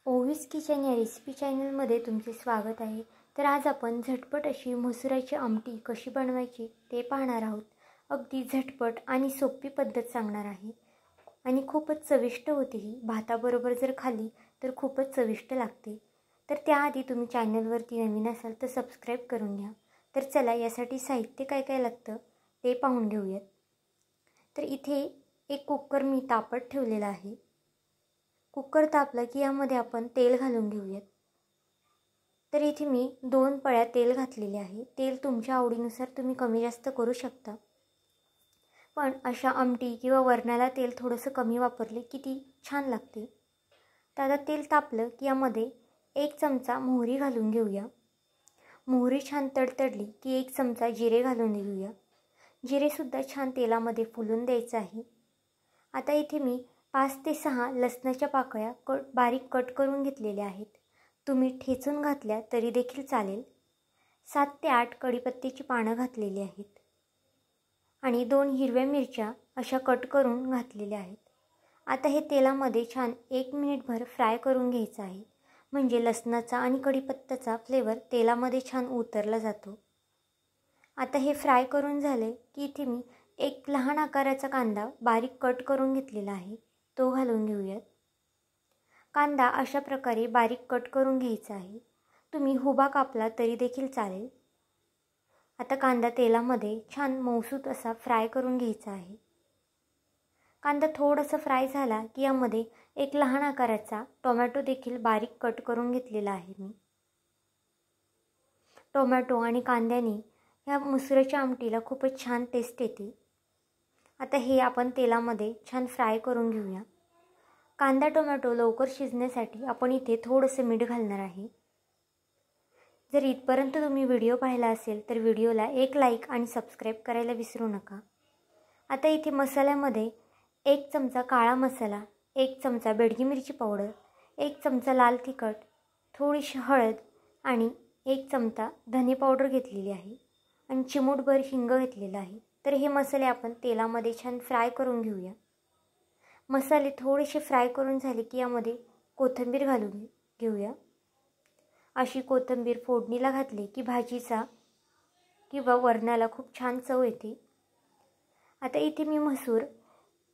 ओवीज kitchen या recipe चॅनलमध्ये तुमचे स्वागत आहे। तर आज आपण झटपट अशी मसुराची आमटी कशी बनवायची ते पाहणार आहोत। अगदी झटपट आणि सोपी पद्धत सांगणार आहे आणि खूपच चविष्ट होते ही। भाताबरोबर जर खाल्ली तर खूपच चविष्ट लागते। तर त्याआधी तुम्ही चॅनलवरती नवीन असाल तर सबस्क्राईब करून घ्या। तर चला यासाठी साहित्य काय काय लागतं ते पाहून घेऊयात। तर इथे एक कुकर मी तापत ठेवलेला आहे। कुकर तापला की यामध्ये आपण तेल घालून घेऊयात। तर इथे मी 2 पळ्या तेल घातलेले आहे। तेल तुमच्या आवडीनुसार तुम्ही कमी जास्त करू शकता, पण अशा आमटी किंवा वरणाला तेल थोडंसं कमी वापरले की ती छान लागते। तर आता तेल तापलं की यामध्ये 1 चमचा मोहरी घालून घेऊया। मोहरी छान तडतडली की 1 चमचा जिरे घालून घेऊया। जिरेसुद्धा छान तेलामध्ये फुलून द्यायचं आहे। आता इथे मी 5 ते 6 लसणाच्या पाकळ्या बारीक कट करून घेतलेल्या आहेत। तुम्ही ठेचून घातल्या तरी देखील चालेल। 7 ते 8 कढीपत्त्याची पानं घातलेली आहेत आणि 2 हिरव्या मिरच्या अशा कट करून घातलेल्या आहेत। आता हे तेलामध्ये छान 1 मिनिटभर फ्राय करून घ्यायचं आहे, म्हणजे लसणाचा आणि कढीपत्त्याचा फ्लेवर तेलामध्ये छान उतरला जातो। आता हे फ्राय करून झाले की इथे मी एक लहान आकाराचा कांदा बारीक कट करून घेतलेला आहे, तो घालून घेऊयात। कांदा अशा प्रकारे बारीक कट करून घ्यायचा आहे। तुम्ही हुबा कापला तरी देखील चालेल। आता कांदा तेलामध्ये छान मऊसूत असा फ्राय करून घ्यायचा आहे। कांदा थोडासा फ्राय झाला की यामध्ये एक लहान आकाराचा टोमॅटो देखील बारीक कट करून घेतलेला आहे मी। टोमॅटो आणि कांद्याने ह्या मसुराच्या आमटीला खूपच छान टेस्ट येते। आता हे आपण तेलामध्ये छान फ्राय करून घेऊया। कांदा टोमॅटो लवकर शिजण्यासाठी आपण इथे थोडंसं मीठ घालणार आहे। जर इथपर्यंत तुम्ही व्हिडिओ पाहिला असेल तर व्हिडिओला एक लाईक आणि सबस्क्राईब करायला विसरू नका। आता इथे मसाल्यामध्ये 1 चमचा काळा मसाला, 1 चमचा बेडगी मिरची पावडर, 1 चमचा लाल तिखट, थोडीशी हळद आणि 1 चमचा धने पावडर घेतलेली आहे आणि चिमूटभर हिंग घेतलेला आहे। तर हे मसाले आपण तेलामध्ये छान फ्राय करून घेऊया। मसाले थोडेसे फ्राय करून झाले की यामध्ये कोथिंबीर घालून घेऊया। अशी कोथिंबीर फोडणीला घातली की भाजीचा किंवा वरणाला खूप छान चव येते। आता इथे मी मसूर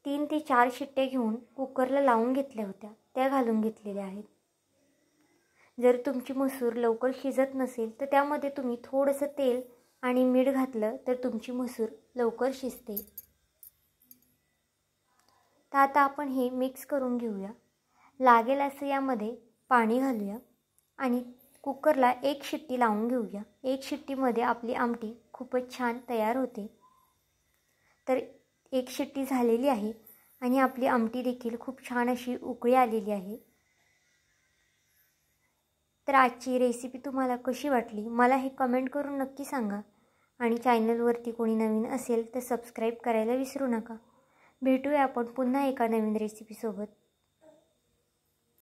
3 ते 4 शिट्ट्या घेऊन कुकरला लावून घेतल्या होत्या, त्या घालून घेतलेल्या आहेत। जर तुमची मसूर लवकर शिजत नसेल तर त्यामध्ये तुम्ही थोडंसं तेल आणि मीठ घातलं तर तुमची मसूर लवकर शिजते। तर आता आपण हे मिक्स करून घेऊया। लागेल असं यामध्ये पाणी घालूया आणि कुकरला 1 शिट्टी लावून घेऊया। 1 शिट्टीमध्ये आपली आमटी खूपच छान तयार होते। तर 1 शिट्टी झालेली आहे आणि आपली आमटी देखील खूप छान अशी उकळी आलेली आहे। तर आजची रेसिपी तुम्हाला कशी वाटली मला हे कमेंट करून नक्की सांगा आणि चॅनलवरती कोणी नवीन असेल तर सबस्क्राईब करायला विसरू नका। भेटूया आपण पुन्हा एका नवीन रेसिपीसोबत।